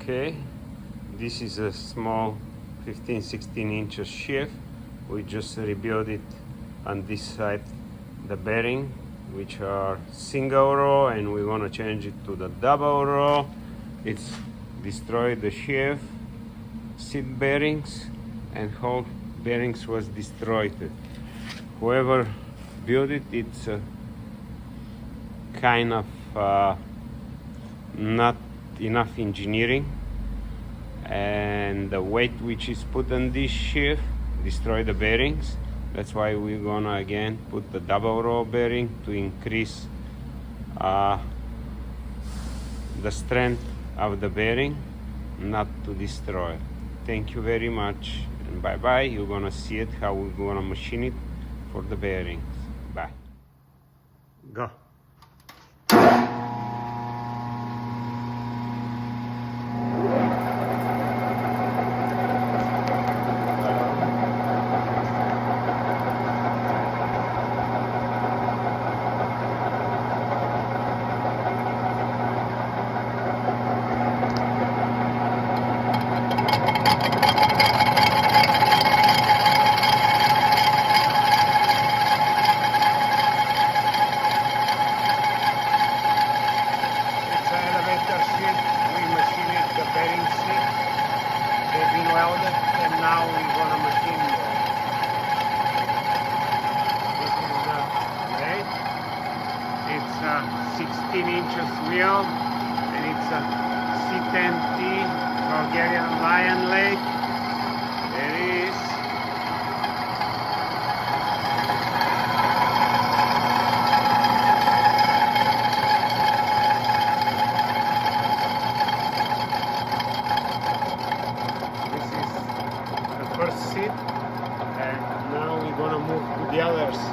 Okay, this is a small 15-16 inches sheave. We just rebuilt it on this side, the bearing, which are single row, and we're gonna change it to the double row. It's destroyed the sheave, seat bearings, and whole bearings was destroyed. Whoever built it, it's kind of not enough engineering, and the weight which is put on this sheave destroy the bearings. That's why we're gonna again put the double row bearing to increase the strength of the bearing, not to destroy. Thank you very much, and bye bye. You're gonna see it how we're gonna machine it for the bearings. Bye. Go. Welded, and now we're gonna machine them. This is the lathe. It's a 16 inches wheel, and it's a C10T Bulgarian Lion lathe. There it is. First seat, and now we're gonna move to the other seat.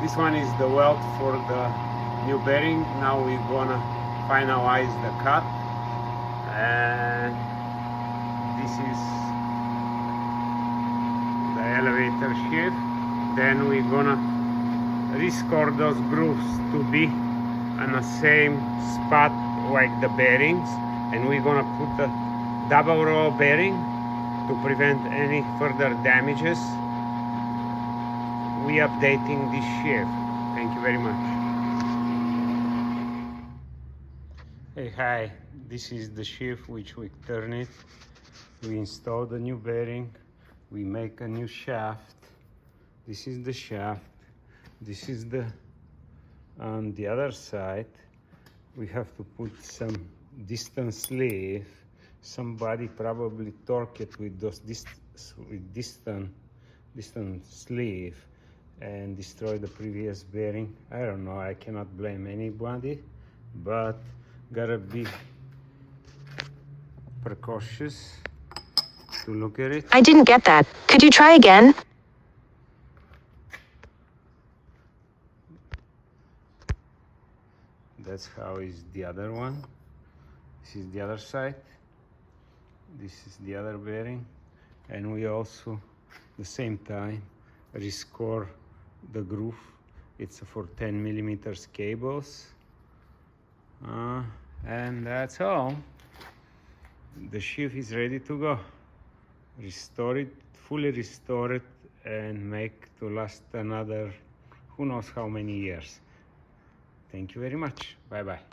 This one is the weld for the new bearing. Now we're gonna finalize the cut, and this is the elevator sheave. Then we're gonna rescore those grooves to be on the same spot like the bearings, and we're gonna put a double row bearing to prevent any further damages. We updating this sheave. Thank you very much. Hey, hi. This is the sheave which we turn it. We install the new bearing. We make a new shaft. This is the shaft. This is the on the other side. We have to put some distance sleeve. Somebody probably torque it with those distance sleeve and destroy the previous bearing. I don't know, I cannot blame anybody, but gotta be precautious to look at it. I didn't get that. Could you try again? That's how is the other one. This is the other side. This is the other bearing, and we also the same time rescore the groove. It's for 10 millimeters cables, and that's all. The sheave is ready to go. Restore it, fully restore it, and make to last another who knows how many years. Thank you very much. Bye bye.